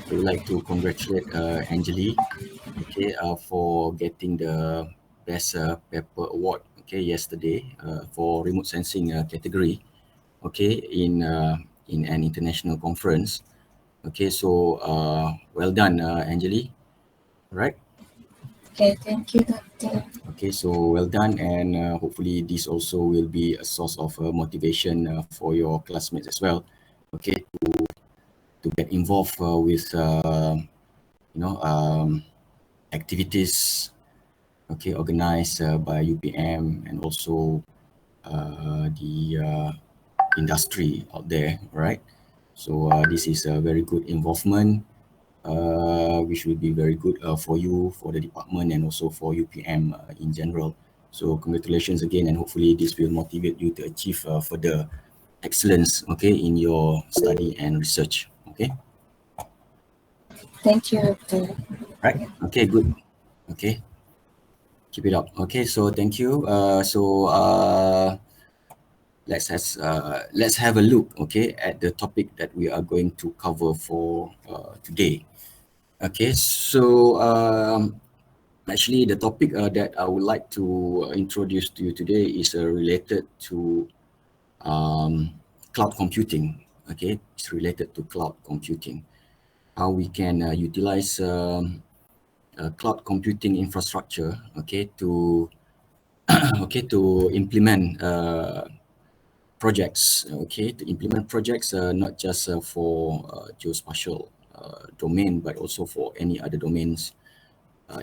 I would like to congratulate Angeli, okay, for getting the best paper award, okay, yesterday for remote sensing category, okay, in an international conference. Okay, so well done, Angeli. Right. Okay, thank you, Doctor. Okay, so well done, and hopefully this also will be a source of motivation for your classmates as well. Okay, to get involved with activities, okay, organized by UPM and also the industry out there, right? So this is a very good involvement, which will be very good for you, for the department, and also for UPM in general. So congratulations again, and hopefully this will motivate you to achieve further excellence, okay, in your study and research. Okay. Thank you, Doctor. Right. Okay. Good. Okay. Keep it up. Okay. So thank you. Let's have a look, okay, at the topic that we are going to cover for today. Okay, so actually the topic that I would like to introduce to you today is related to cloud computing. Okay, it's related to cloud computing. How we can utilize cloud computing infrastructure, okay, to okay, to implement projects, okay, to implement projects not just for geospatial domain, but also for any other domains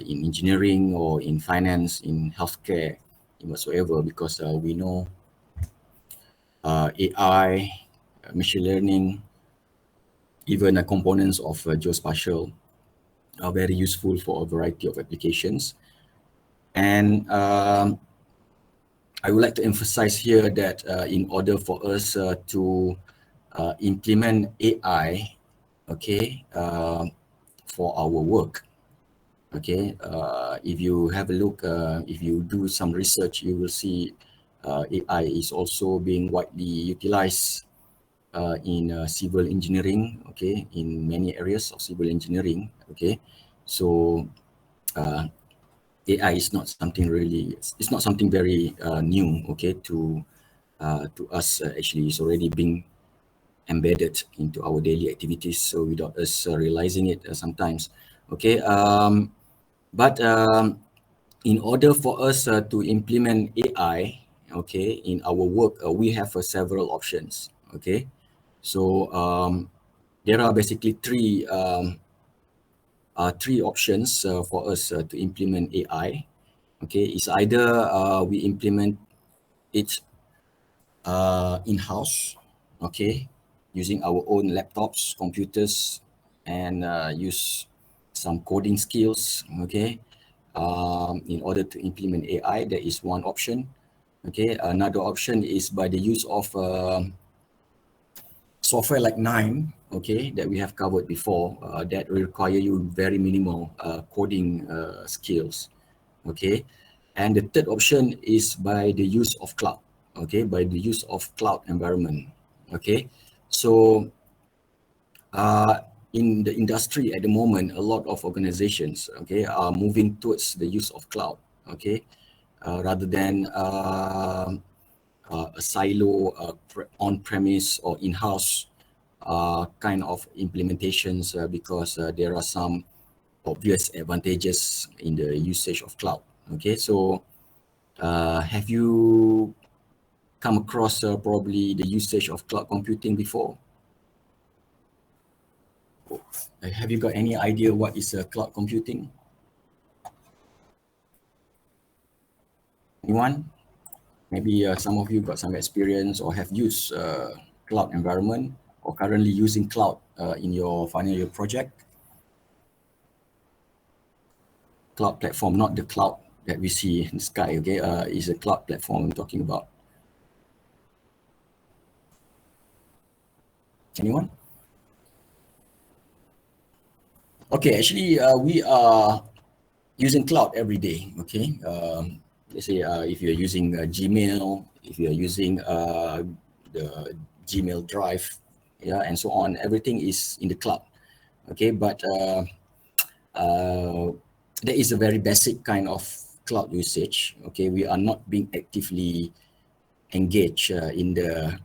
in engineering or in finance, in healthcare, in whatsoever, because we know AI, machine learning, even components of geospatial are very useful for a variety of applications. And I would like to emphasize here that in order for us to implement AI, okay, for our work, okay, if you have a look, if you do some research, you will see AI is also being widely utilized in civil engineering, okay, in many areas of civil engineering, okay. So AI is not something really, it's not something very new, okay, to us. Actually, it's already being embedded into our daily activities, so without us realizing it sometimes, okay. But in order for us to implement AI, okay, in our work, we have several options, okay. So there are basically three options for us to implement AI. Okay, it's either we implement it in-house, okay, using our own laptops, computers, and use some coding skills, okay, in order to implement AI. That is one option. Okay, another option is by the use of software like Nine, okay, that we have covered before, that require you very minimal coding skills, okay. And the third option is by the use of cloud, okay, by the use of cloud environment, okay. So in the industry at the moment, a lot of organizations, okay, are moving towards the use of cloud, okay, rather than a silo on-premise or in-house kind of implementations, because there are some obvious advantages in the usage of cloud. Okay, so have you come across probably the usage of cloud computing before? Have you got any idea what is cloud computing? Anyone? Maybe some of you got some experience or have used cloud environment or currently using cloud in your final year project. Cloud platform, not the cloud that we see in the sky, okay? Is a cloud platform I'm talking about. Anyone? Okay, actually, we are using cloud every day, okay? Let's say if you're using Gmail, if you're using the Gmail Drive, yeah, and so on, everything is in the cloud, Okay, but there is a very basic kind of cloud usage. Okay, we are not being actively engaged in the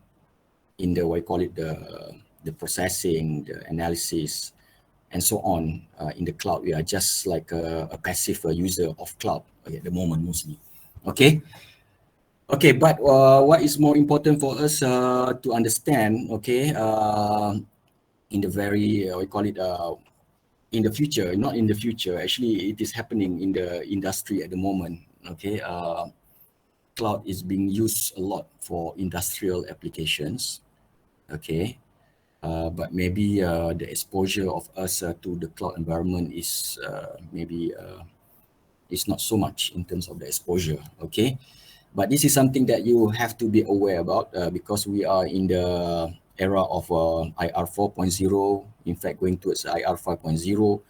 what you call it, the processing, the analysis, and so on in the cloud. We are just like a passive user of cloud at the moment mostly. Okay. Okay, but what is more important for us to understand? Okay, in the very we call it in the future, not in the future. Actually, it is happening in the industry at the moment. Okay, cloud is being used a lot for industrial applications. Okay, but maybe the exposure of us to the cloud environment is maybe is not so much in terms of the exposure. Okay, but this is something that you have to be aware about because we are in the era of IR 4.0, in fact going towards IR 5.0,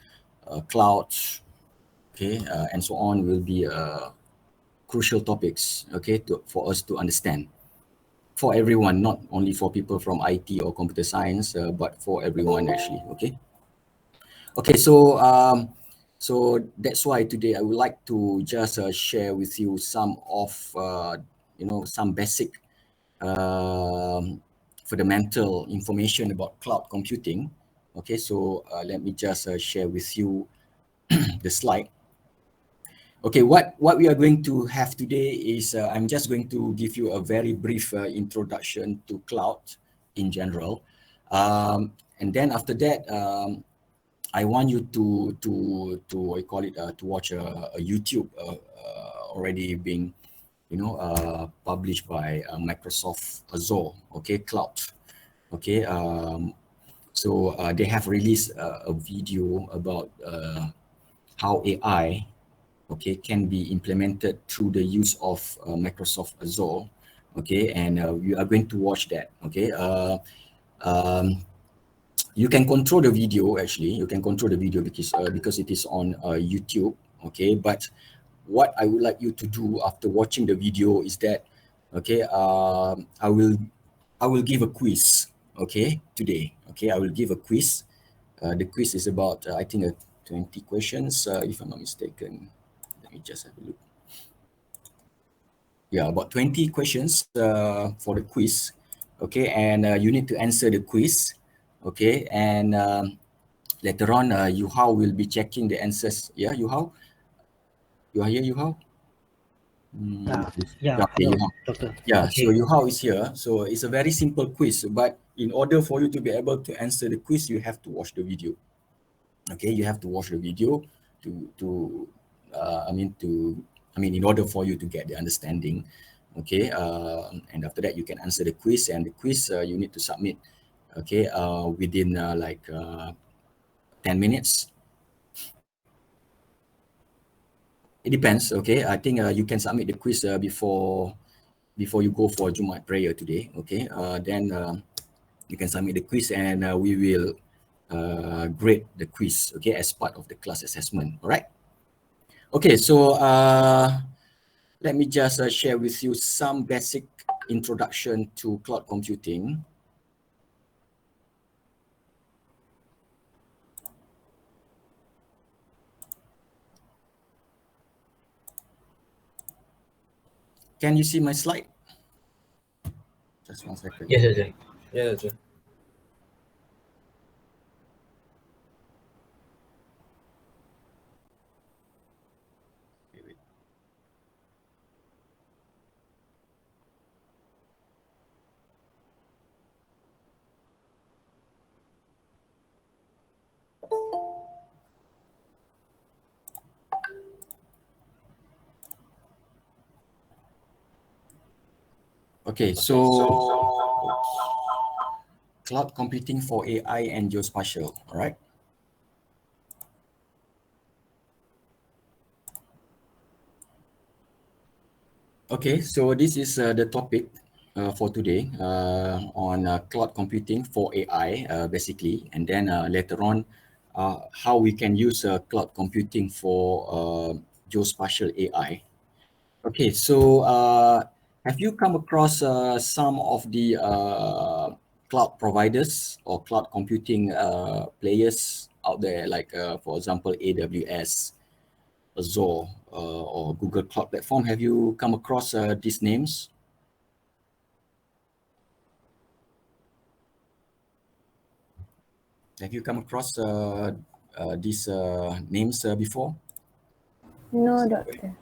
clouds, okay, and so on will be crucial topics, okay, for us to understand. For everyone, not only for people from IT or computer science, but for everyone actually, okay? Okay, so that's why today I would like to just share with you some of, some basic fundamental information about cloud computing. Okay, so let me just share with you the slide. Okay, what we are going to have today is I'm just going to give you a very brief introduction to cloud in general. And then after that, I want you to I call it to watch a YouTube already being published by Microsoft Azure, okay, cloud. Okay, so they have released a video about how AI, okay, can be implemented through the use of Microsoft Azure, okay, and we are going to watch that, okay. Um, you can control the video actually. You can control the video because it is on YouTube, okay. But what I would like you to do after watching the video is that, okay, I will give a quiz, okay, today. Okay, I will give a quiz. The quiz is about I think 20 questions, if I'm not mistaken. Let me just have a look. Yeah, about 20 questions for the quiz. Okay, and you need to answer the quiz. Okay, and later on, Yuhao will be checking the answers. Yeah, Yuhao? You are here, Yuhao? Yeah, yeah, Yeah, okay, hello, Yuhao. doctor. Yeah, so Okay, Yuhao is here. So it's a very simple quiz, but in order for you to be able to answer the quiz, you have to watch the video. Okay, you have to watch the video to in order for you to get the understanding. Okay, and after that you can answer the quiz, and the quiz you need to submit, okay, within 10 minutes. It depends. Okay, I think you can submit the quiz before you go for Jumat prayer today. Okay, then you can submit the quiz, and we will grade the quiz, okay, as part of the class assessment. All right. Okay, so let me just share with you some basic introduction to cloud computing. Can you see my slide? Just 1 second. yes, yes, yes. Yeah, sure. Okay, wait. Okay, so cloud computing for AI and geospatial. All right. Okay, so this is the topic for today on cloud computing for AI, basically, and then later on, how we can use cloud computing for geospatial AI. Okay, so have you come across some of the cloud providers or cloud computing players out there, like for example, AWS, Azure, or Google Cloud Platform. Have you come across these names? Have you come across these names before? No, doctor.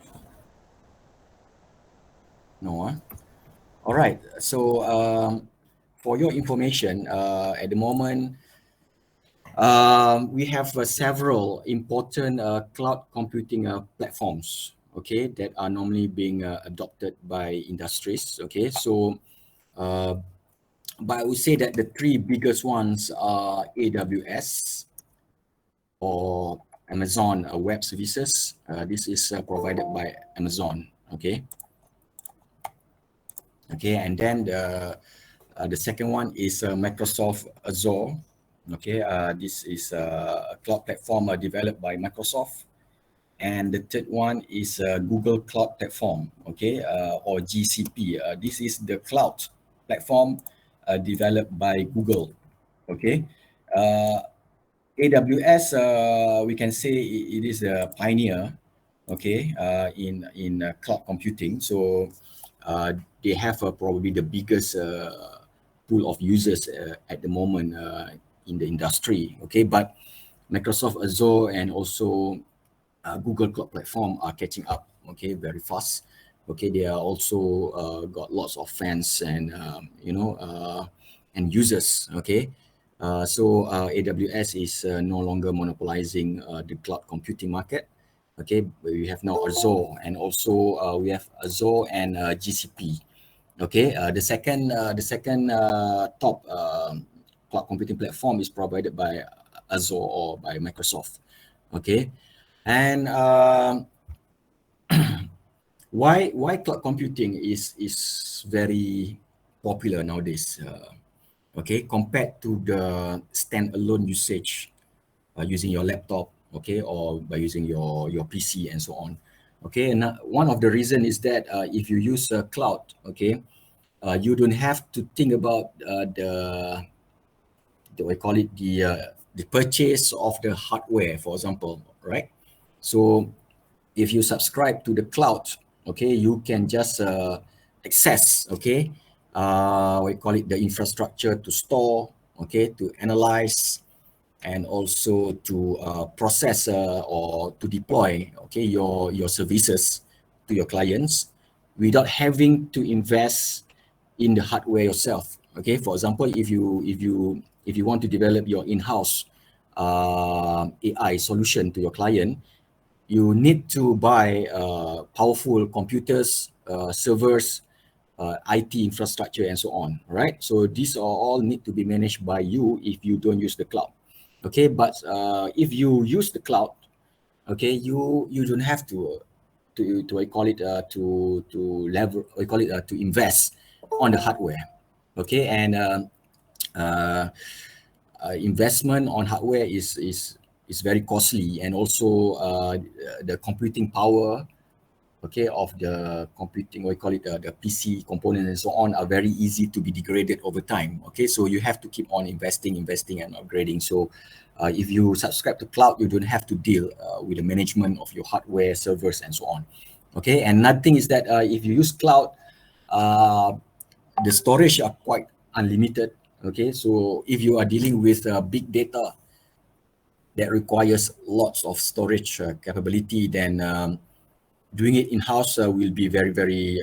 No. All right. So for your information, at the moment, we have several important cloud computing platforms, okay, that are normally being adopted by industries. Okay, so but I would say that the three biggest ones are AWS or Amazon Web Services. This is provided by Amazon. Okay. Okay, and then the second one is Microsoft Azure. Okay, this is a cloud platform developed by Microsoft. And the third one is Google Cloud Platform, okay, or GCP. This is the cloud platform developed by Google, okay. AWS, we can say it is a pioneer, okay, in cloud computing. So they have probably the biggest pool of users at the moment in the industry, okay. But Microsoft Azure and also Google Cloud Platform are catching up, okay, very fast. Okay, they are also got lots of fans and and users. Okay, so AWS is no longer monopolizing the cloud computing market. Okay, we have now Azure, and also we have Azure and GCP. Okay, the second top cloud computing platform is provided by Azure or by Microsoft. Okay, and why cloud computing is very popular nowadays? Okay, compared to the standalone usage using your laptop, okay, or by using your PC and so on. Okay, and one of the reason is that if you use cloud, okay, you don't have to think about the we call it the purchase of the hardware, for example, right? So if you subscribe to the cloud, okay, you can just access, okay, we call it the infrastructure to store, okay, to analyze, and also to process or to deploy, okay, your services to your clients without having to invest in the hardware yourself. Okay, for example, if you want to develop your in-house AI solution to your client, you need to buy powerful computers, servers, IT infrastructure, and so on, right? So these are all need to be managed by you if you don't use the cloud. Okay, but if you use the cloud, okay, you don't have to I call it to level, I call it to invest on the hardware. Okay, and uh, investment on hardware is very costly, and also the computing power, okay, of the computing, we call it the PC components and so on, are very easy to be degraded over time. Okay, so you have to keep on investing and upgrading. So if you subscribe to cloud, you don't have to deal with the management of your hardware, servers, and so on. Okay, and another thing is that if you use cloud, uh, the storage are quite unlimited. Okay, so if you are dealing with big data that requires lots of storage capability, then doing it in-house will be very, very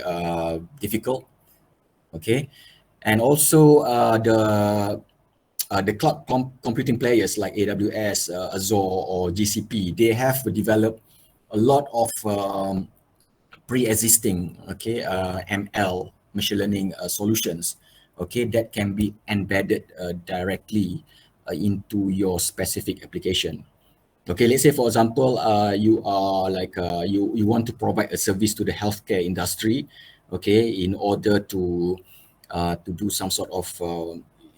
difficult. Okay, and also the cloud computing players like AWS, Azure, or GCP, they have developed a lot of pre-existing, okay, ML, machine learning solutions, okay, that can be embedded directly into your specific application. Okay, let's say for example, you are like you want to provide a service to the healthcare industry, okay, in order to do some sort of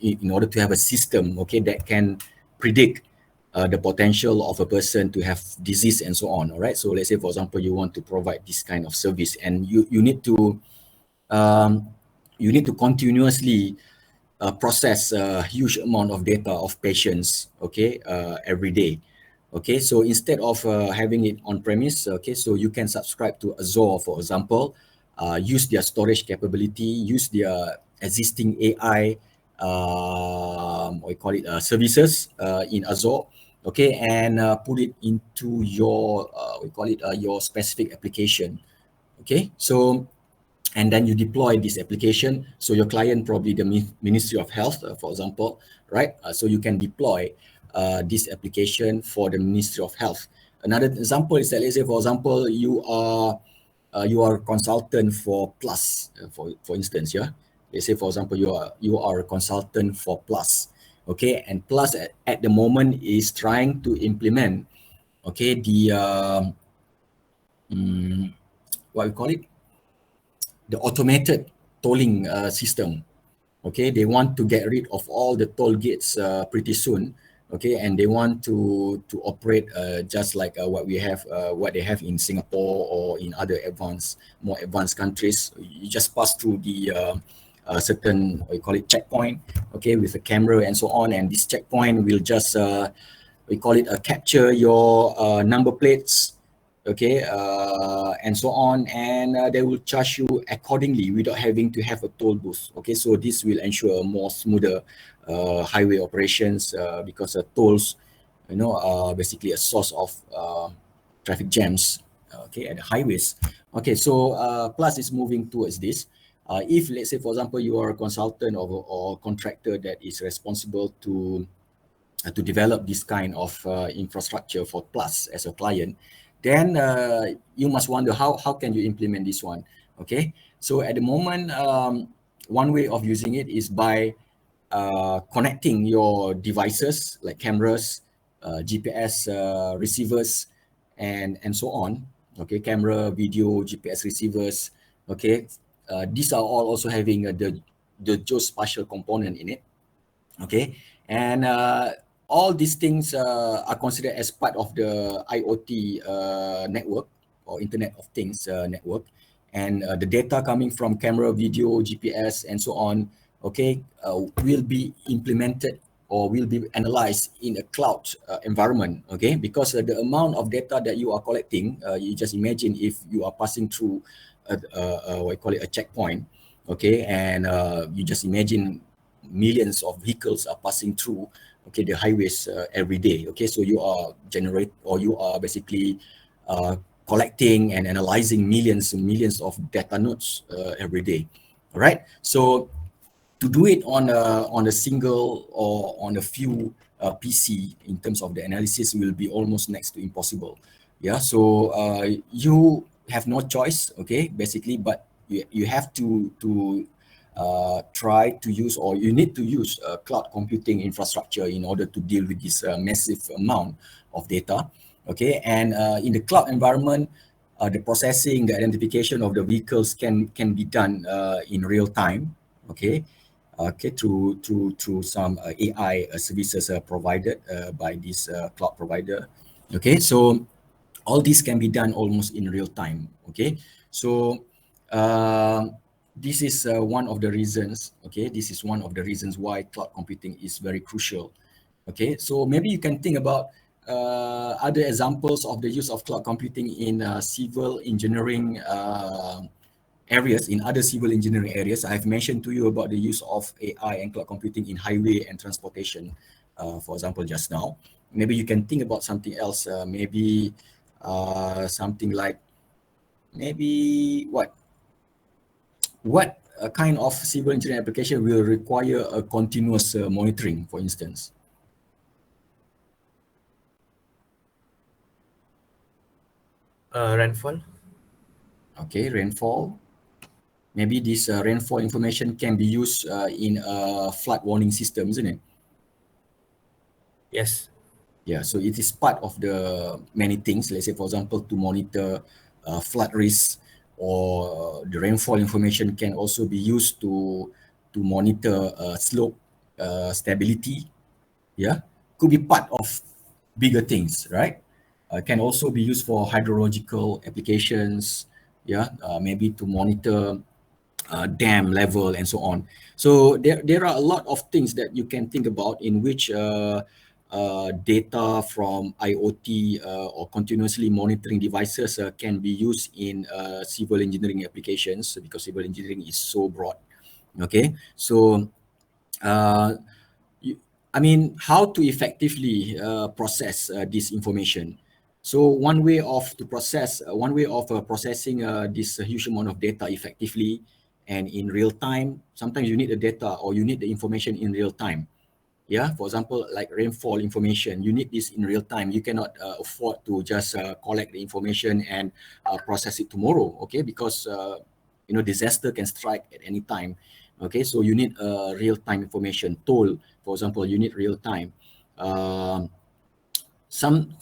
in order to have a system, okay, that can predict the potential of a person to have disease and so on. All right, so let's say for example, you want to provide this kind of service, and you need to um, you need to continuously process a huge amount of data of patients, okay, every day. Okay, so instead of having it on premise, okay, so you can subscribe to Azure, for example, use their storage capability, use their existing AI, what you call it, services in Azure, okay, and put it into your, we call it, your specific application. Okay, so and then you deploy this application. So your client, probably the Ministry of Health, for example, right? So you can deploy this application for the Ministry of Health. Another example is that, let's say, for example, you are a consultant for Plus, for instance, yeah. Let's say, for example, you are a consultant for Plus, okay, and Plus at the moment is trying to implement, okay, the what we call it, the automated tolling system. Okay, they want to get rid of all the toll gates pretty soon. Okay, and they want to operate just like what they have in Singapore or in other more advanced countries. You just pass through the certain, what you call it, checkpoint, okay, with a camera and so on, and this checkpoint will just we call it capture your number plates, okay, and so on, and they will charge you accordingly without having to have a toll booth. Okay, so this will ensure a more smoother highway operations, because tolls, are basically a source of traffic jams, okay, at the highways. Okay, so Plus is moving towards this. If, let's say, for example, you are a consultant or contractor that is responsible to develop this kind of infrastructure for Plus as a client, then you must wonder how can you implement this one. Okay, so at the moment, one way of using it is by connecting your devices like cameras, GPS receivers, and so on. Okay, camera, video, GPS receivers. Okay, these are all also having the geospatial component in it. Okay, and all these things are considered as part of the IoT network, or Internet of Things network, and the data coming from camera, video, GPS, and so on, okay, will be implemented or will be analyzed in a cloud environment. Okay, because the amount of data that you are collecting, you just imagine if you are passing through what you call it, a checkpoint. Okay, and you just imagine millions of vehicles are passing through, okay, the highways every day. Okay, so you are basically collecting and analyzing millions and millions of data nodes every day. All right, so to do it on a single or on a few PC, in terms of the analysis, will be almost next to impossible. Yeah, so you have no choice, okay, basically, but you have to try to use, or you need to use cloud computing infrastructure in order to deal with this massive amount of data. Okay, and in the cloud environment, the processing, the identification of the vehicles can be done in real time. Okay, okay, through some AI services provided by this cloud provider. Okay, so all this can be done almost in real time. Okay, so this is one of the reasons. Okay, this is one of the reasons why cloud computing is very crucial. Okay, so maybe you can think about other examples of the use of cloud computing in civil engineering areas, in other civil engineering areas. I've mentioned to you about the use of AI and cloud computing in highway and transportation, for example, just now. Maybe you can think about something else, maybe something like, maybe what kind of civil engineering application will require a continuous monitoring, for instance? Rainfall. Okay, rainfall. Maybe this rainfall information can be used in a flood warning system, isn't it? Yes. Yeah, so it is part of the many things. Let's say, for example, to monitor flood risks, or the rainfall information can also be used to monitor slope stability. Yeah, could be part of bigger things, right? Can also be used for hydrological applications. Yeah, maybe to monitor dam level and so on. So there are a lot of things that you can think about in which data from IoT or continuously monitoring devices can be used in civil engineering applications, because civil engineering is so broad. Okay, so uh, I mean, how to effectively process this information. So one way of processing this huge amount of data effectively and in real time. Sometimes you need the data or you need the information in real time. Yeah, for example, like rainfall information, you need this in real time. You cannot afford to just collect the information and process it tomorrow. Okay, because disaster can strike at any time. Okay, so you need real time information. Toll, for example, you need real time. Um, some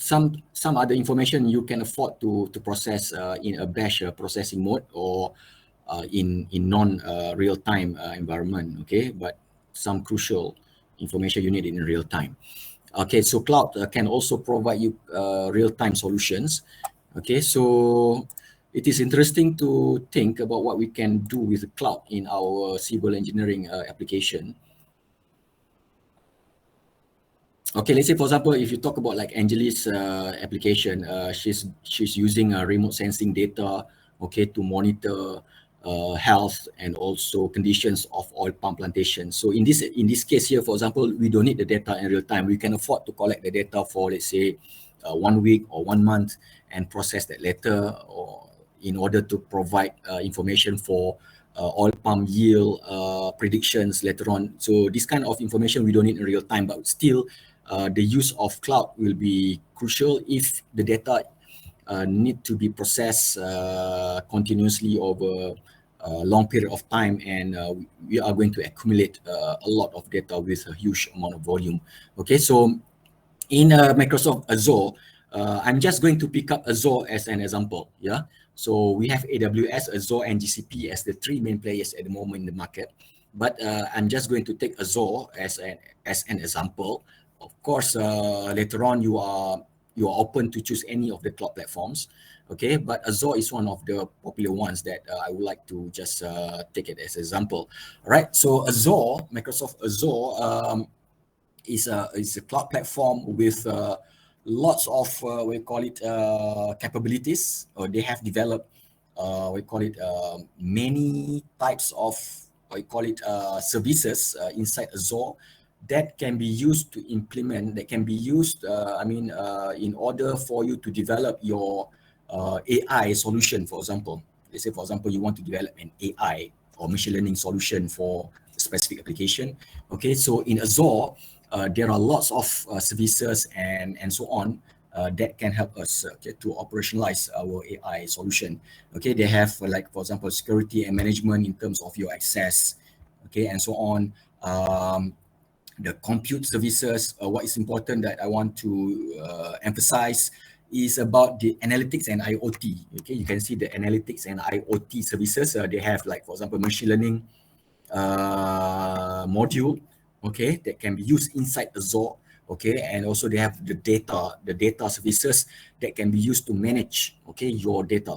other information you can afford to process in a batch processing mode or in non real time environment. Okay, but some crucial information you need in real time. Okay, so cloud can also provide you real time solutions. Okay, so it is interesting to think about what we can do with the cloud in our civil engineering application. Okay, let's say for example, if you talk about like Angeli's application, she's using remote sensing data, okay, to monitor health and also conditions of oil palm plantation. So in this case here, for example, we don't need the data in real time. We can afford to collect the data for, let's say, 1 week or 1 month and process that later, or in order to provide information for oil palm yield predictions later on. So this kind of information we don't need in real time, but still the use of cloud will be crucial if the data need to be processed continuously over a long period of time, and we are going to accumulate a lot of data with a huge amount of volume. Okay, so in Microsoft Azure, I'm just going to pick up Azure as an example. Yeah. So we have AWS, Azure, and GCP as the three main players at the moment in the market. But I'm just going to take Azure as an example. Of course, later on you are open to choose any of the cloud platforms. Okay, but Azure is one of the popular ones that I would like to just take it as example. All right. So Azure, Microsoft Azure. Is a cloud platform with lots of we call it capabilities. Or they have developed we call it many types of we call it services inside Azure that can be used to implement. That can be used. In order for you to develop your AI solution, for example. Let's say, for example, you want to develop an AI or machine learning solution for a specific application. Okay, so in Azure, there are lots of services and so on that can help us to operationalize our AI solution. Okay, they have like, for example, security and management in terms of your access, okay, and so on. The compute services, what is important that I want to emphasize is about the analytics and IoT. Okay, you can see the analytics and IoT services. They have like, for example, machine learning module, okay, that can be used inside Azure. Okay, and also they have the data services that can be used to manage, okay, your data.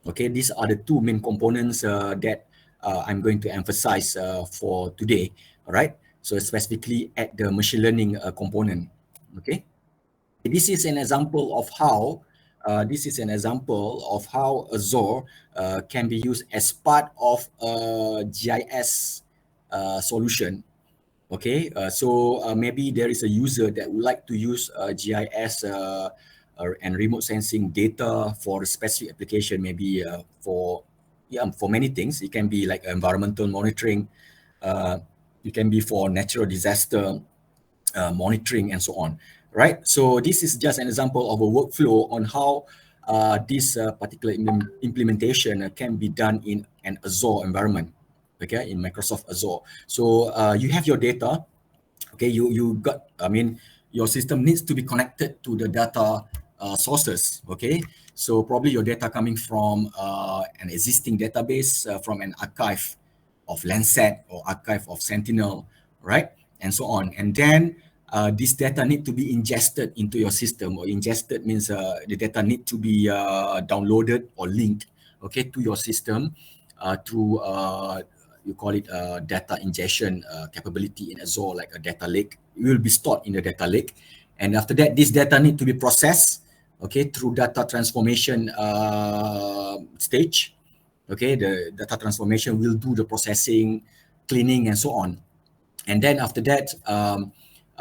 Okay, these are the two main components that I'm going to emphasize for today. All right, so specifically at the machine learning component. Okay, this is an example of how Azure can be used as part of a GIS solution. Okay, so maybe there is a user that would like to use GIS and remote sensing data for a specific application, maybe for many things. It can be like environmental monitoring, it can be for natural disaster monitoring, and so on. Right. So this is just an example of a workflow on how this particular implementation can be done in an Azure environment. Okay, in Microsoft Azure. So you have your data. Okay, you got. I mean, your system needs to be connected to the data sources. Okay, so probably your data coming from an existing database, from an archive of Landsat or archive of Sentinel, right, and so on. And then this data need to be ingested into your system. Or ingested means the data need to be downloaded or linked, okay, to your system. through you call it data ingestion capability in Azure, like a data lake. It will be stored in the data lake, and after that, this data need to be processed, okay, through data transformation stage. Okay, the data transformation will do the processing, cleaning, and so on. And then after that,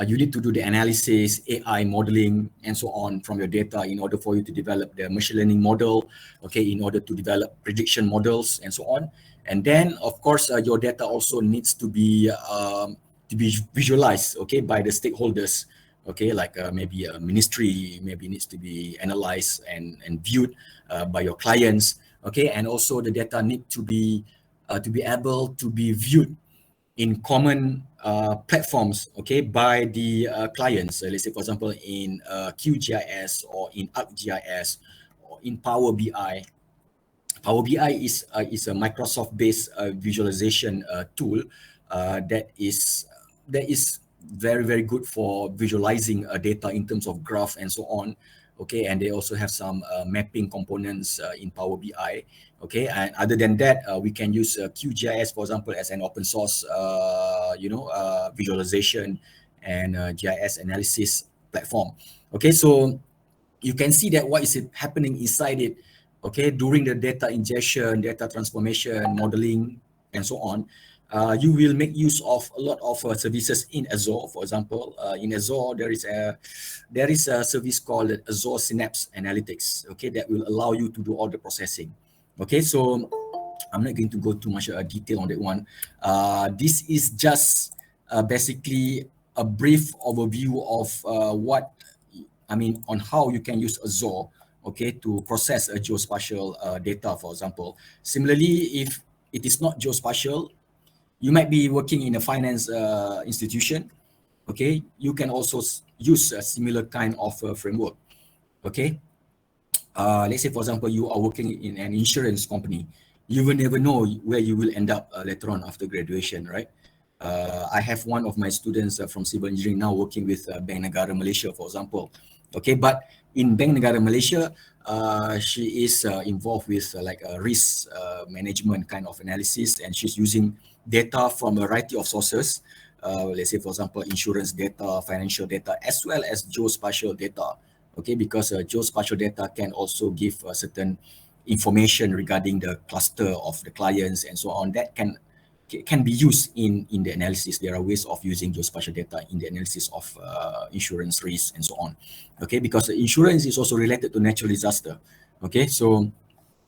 you need to do the analysis, AI modeling, and so on from your data in order for you to develop the machine learning model, okay, in order to develop prediction models and so on. And then, of course, your data also needs to be visualized, okay, by the stakeholders, okay, like maybe a ministry, maybe needs to be analyzed and viewed by your clients, okay, and also the data need to be able to be viewed in common platforms, okay, by the clients. Let's say, for example, in QGIS or in ArcGIS or in Power BI. Power BI is a Microsoft-based visualization tool that is very good for visualizing data in terms of graph and so on. Okay, and they also have some mapping components in Power BI. Okay, and other than that, we can use QGIS, for example, as an open source, visualization and GIS analysis platform. Okay, so you can see that what is happening inside it, okay, during the data ingestion, data transformation, modeling, and so on. You will make use of a lot of services in Azure. For example, in Azure, there is a service called Azure Synapse Analytics, okay, that will allow you to do all the processing. Okay, so I'm not going to go too much detail on that one. This is just basically a brief overview of on how you can use Azure, okay, to process a geospatial data, for example. Similarly, if it is not geospatial, you might be working in a finance institution, okay, you can also use a similar kind of framework, okay. Let's say, for example, you are working in an insurance company. You will never know where you will end up later on after graduation, right? I have one of my students from civil engineering now working with Bank Negara Malaysia, for example. Okay, but in Bank Negara Malaysia, she is involved with like a risk management kind of analysis, and she's using data from a variety of sources. Let's say, for example, insurance data, financial data, as well as geospatial data. Okay, because geospatial data can also give certain information regarding the cluster of the clients and so on that can be used in the analysis. There are ways of using geospatial data in the analysis of insurance risk and so on. Okay, because insurance is also related to natural disaster. Okay, so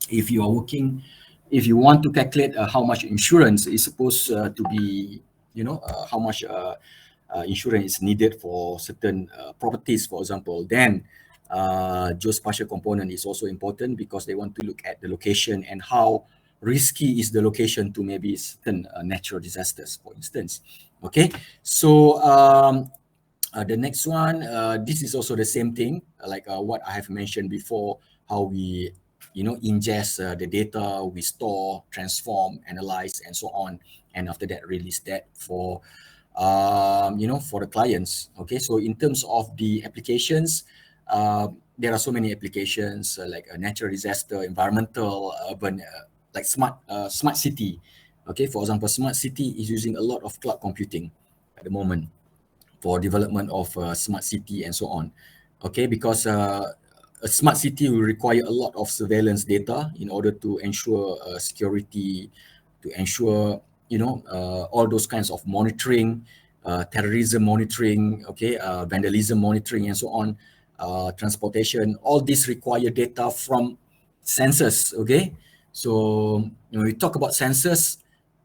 if you want to calculate how much insurance is supposed to be, how much insurance is needed for certain properties, for example, then geospatial component is also important because they want to look at the location and how risky is the location to maybe certain natural disasters, for instance. Okay, so the next one, this is also the same thing, like what I have mentioned before, how we ingest the data, we store, transform, analyze, and so on, and after that release that for for the clients. Okay, so in terms of the applications, there are so many applications like a natural disaster, environmental, urban, like smart city. Okay, for example, smart city is using a lot of cloud computing at the moment for development of smart city and so on. Okay, because a smart city will require a lot of surveillance data in order to ensure security, to ensure all those kinds of monitoring, terrorism monitoring, okay, vandalism monitoring and so on, transportation. All these require data from sensors. Okay, so when we talk about sensors,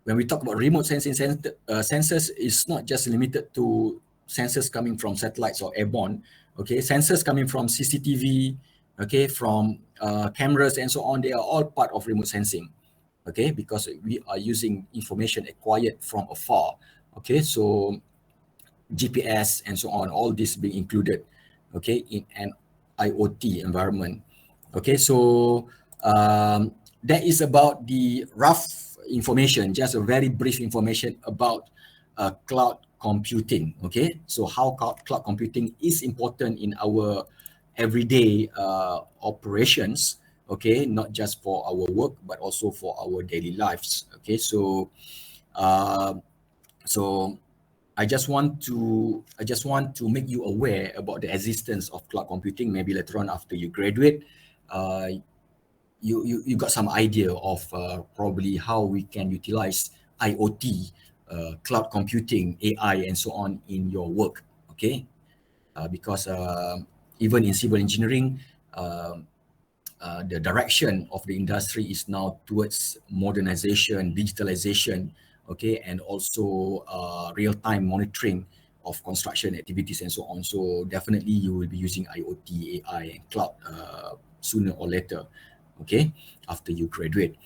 when we talk about remote sensing sensors, it's not just limited to sensors coming from satellites or airborne. Okay, sensors coming from CCTV, okay, from cameras and so on, they are all part of remote sensing. Okay, because we are using information acquired from afar. Okay, so GPS and so on, all this being included, okay, in an IoT environment. Okay, so that is about the rough information, just a very brief information about cloud computing. Okay, so how cloud computing is important in our everyday operations. okay, not just for our work but also for our daily lives. Okay, so uh, so I just want to make you aware about the existence of cloud computing. Maybe later on after you graduate, uh, you got some idea of probably how we can utilize IoT, cloud computing, AI, and so on in your work. Okay, because even in civil engineering, um the direction of the industry is now towards modernization, digitalization, okay, and also real-time monitoring of construction activities and so on. So definitely you will be using IoT, AI, and cloud sooner or later, okay, after you graduate.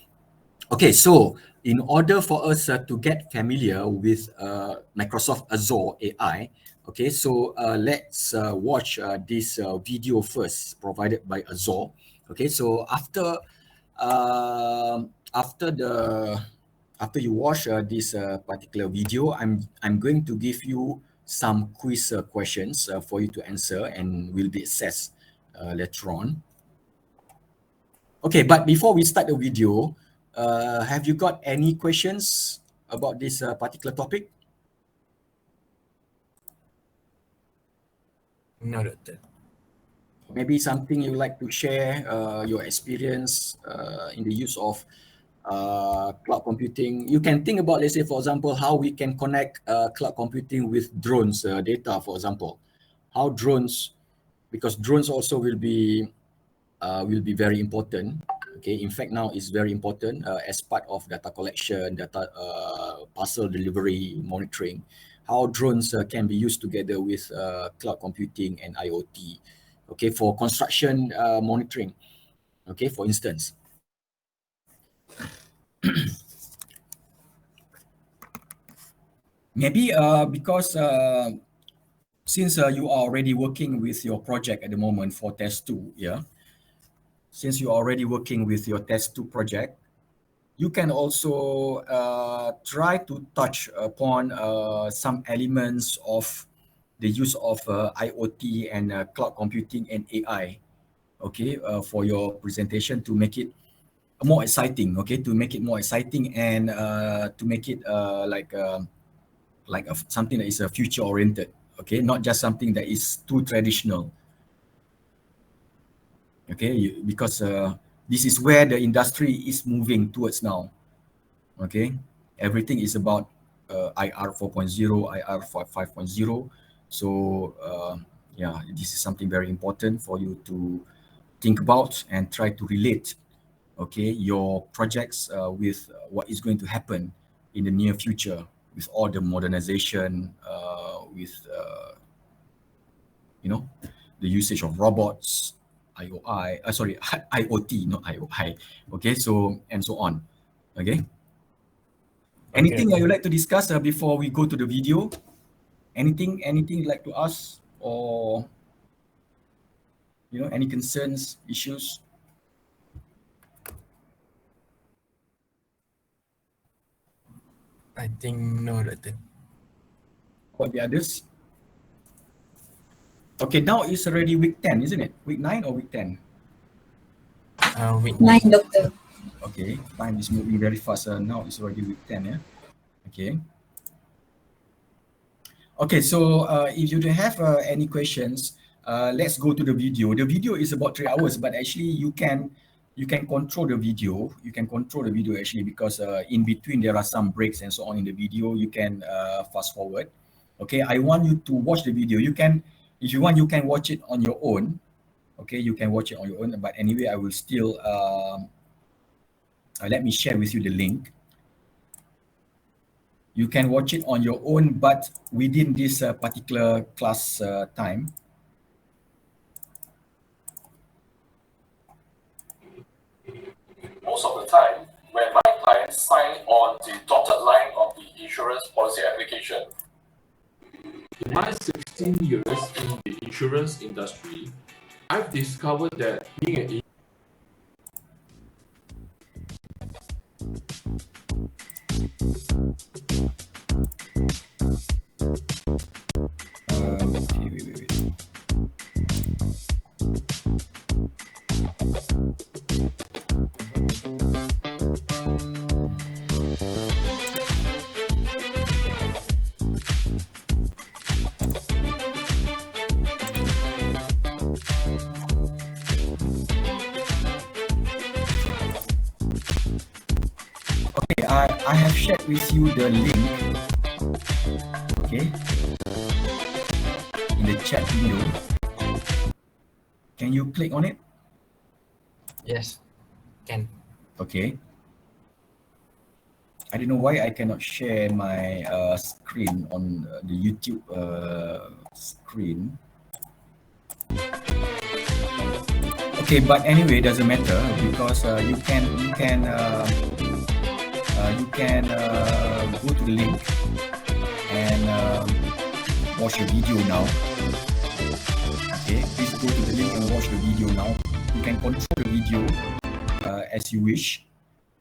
Okay, so in order for us to get familiar with Microsoft Azure AI, okay, so let's watch this video first provided by Azure. Okay, so after after you watch this particular video, I'm going to give you some quiz questions for you to answer, and will be assessed later on. Okay, but before we start the video, have you got any questions about this particular topic? No, Doctor. Maybe something you like to share, your experience in the use of cloud computing. You can think about, let's say, for example, how we can connect cloud computing with drones data, for example. How drones, because drones also will be very important. Okay, in fact, now it's very important as part of data collection, data parcel delivery monitoring. How drones can be used together with cloud computing and IoT. Okay, for construction monitoring. Okay, for instance. Maybe because since you are already working with your project at the moment for test 2, yeah. Since you are already working with your test 2 project, you can also try to touch upon some elements of the use of IoT and cloud computing and AI, okay, for your presentation to make it more exciting, okay, to make it more exciting and to make it something that is future oriented, okay, not just something that is too traditional, okay, because this is where the industry is moving towards now. Okay, everything is about IR 4.0, IR 5.0. So yeah, this is something very important for you to think about and try to relate, okay, your projects with what is going to happen in the near future with all the modernization, with you know, the usage of robots, IOI, sorry, IoT, not IOI. Okay, so and so on. Okay. Anything that you like to discuss before we go to the video? Anything you'd like to ask, or any concerns, issues? I think no, Doctor. What the others? Okay, now it's already week 10, isn't it? Week 9 or week 10? Week 9, 9. Doctor. Okay, time is moving very fast. Now it's already week 10, yeah? Okay. Okay, so if you don't have any questions, let's go to the video. The video is about 3 hours, but actually you can control the video. You can control the video actually, because in between there are some breaks and so on in the video. You can fast forward. Okay, I want you to watch the video. You can, if you want, you can watch it on your own. Okay, you can watch it on your own. But anyway, I will still let me share with you the link. You can watch it on your own, but within this particular class time. Most of the time, when my clients sign on the dotted line of the insurance policy application. In my 16 years in the insurance industry, I've discovered that being an Okay, wait. I have shared with you the link, okay, in the chat window. Can you click on it? Yes. Can. Okay. I don't know why I cannot share my screen on the YouTube screen. Okay, but anyway, doesn't matter because you can go to the link and watch the video now. Okay, please go to the link and watch the video now. You can control the video as you wish.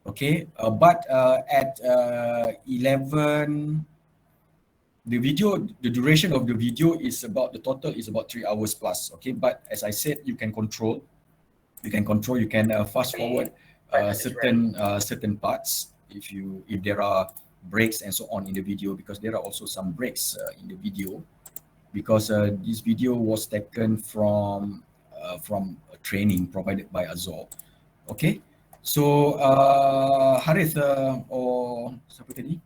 Okay, but at 11, the duration of the video is about, the total is about 3 hours plus. Okay, but as I said, you can control, you can fast forward certain parts if there are breaks and so on in the video, because there are also some breaks in the video, because this video was taken from a training provided by Azure. Okay, so Harith or siapa tadi?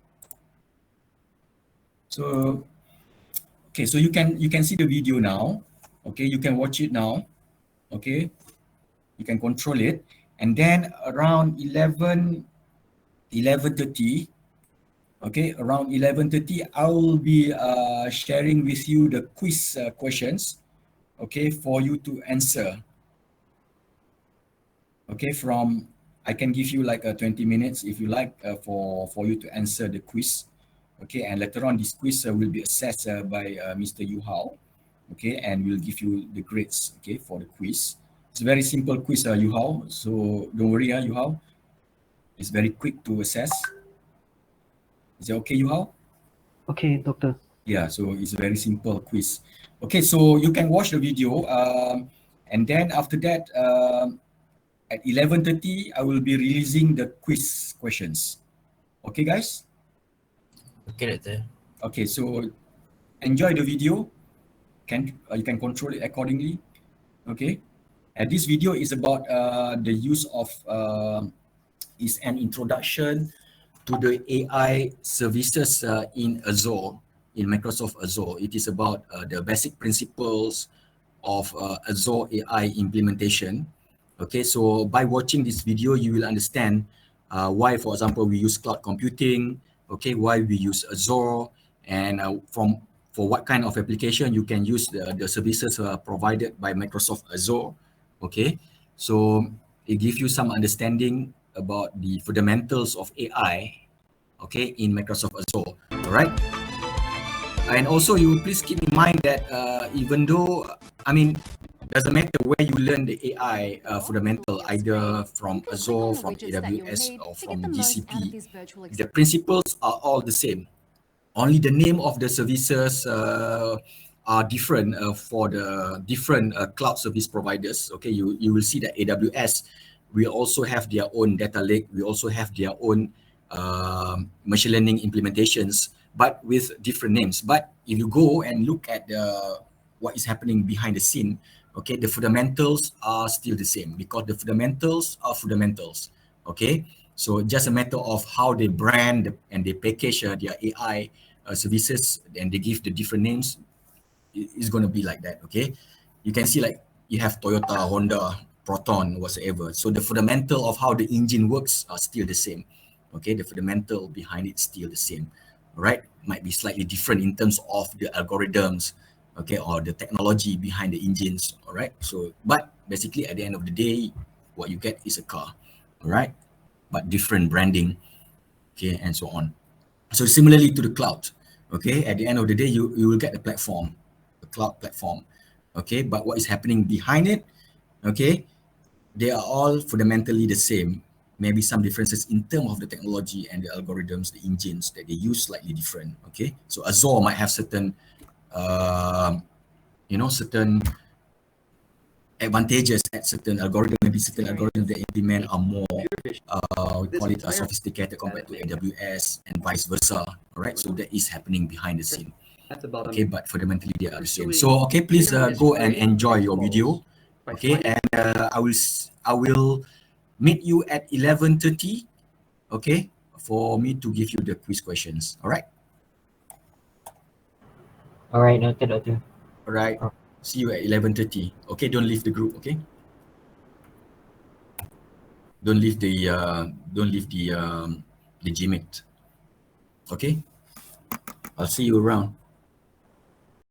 So okay, so you can see the video now. Okay, you can watch it now. Okay, you can control it, and then around 11:30. Okay, around 11:30, I will be sharing with you the quiz questions. Okay, for you to answer. Okay, I can give you like 20 minutes if you like for you to answer the quiz. Okay, and later on this quiz will be assessed by Mr. Yu Hao. Okay, and we'll give you the grades. Okay, for the quiz. It's a very simple quiz, Yu Hao. So don't worry, Yu Hao. It's very quick to assess. Is it okay, Yu Hao? Okay, doctor. Yeah, so it's a very simple quiz. Okay, so you can watch the video, and then after that, at 11:30, I will be releasing the quiz questions. Okay, guys? Okay, Doctor. Okay, so enjoy the video. You can control it accordingly. Okay, and this video is about the use of is an introduction to the AI services in Azure, in Microsoft Azure. It is about the basic principles of Azure AI implementation. Okay, so by watching this video, you will understand why, for example, we use cloud computing, okay, why we use Azure, and for what kind of application you can use the services provided by Microsoft Azure. Okay, so it gives you some understanding about the fundamentals of AI, okay, in Microsoft Azure. All right. And also, you please keep in mind that even though, I mean, doesn't matter where you learn the AI fundamental, either from Azure, from AWS, or from GCP, the principles are all the same. Only the name of the services are different for the different cloud service providers. Okay, you will see that AWS will also have their own data lake. We also have their own machine learning implementations, but with different names. But if you go and look at what is happening behind the scene, okay, the fundamentals are still the same, because the fundamentals are fundamentals. Okay, so just a matter of how they brand and they package their AI services, and they give the different names. It's going to be like that. Okay, you can see like you have Toyota, Honda, Proton, whatsoever. So the fundamental of how the engine works are still the same. Okay, the fundamental behind it still the same. All right, might be slightly different in terms of the algorithms, okay, or the technology behind the engines. All right, so but basically at the end of the day, what you get is a car. All right, but different branding, okay, and so on. So similarly to the cloud, okay, at the end of the day, you will get the platform, the cloud platform, okay, but what is happening behind it, okay, they are all fundamentally the same. Maybe some differences in terms of the technology and the algorithms, the engines that they use slightly different, okay. So Azure might have certain, certain advantages at certain algorithms. Maybe certain algorithms that implement are more, we call it sophisticated compared to AWS, and vice versa. All right, so that is happening behind the scene. Okay, but fundamentally they are the same. So okay, please go and enjoy your video. Okay, and I will meet you at 11:30. Okay, for me to give you the quiz questions. All right. All right, noted, Doctor. All right. See you at 11:30. Okay, don't leave the group. Okay. Don't leave the Gmate. Okay. I'll see you around.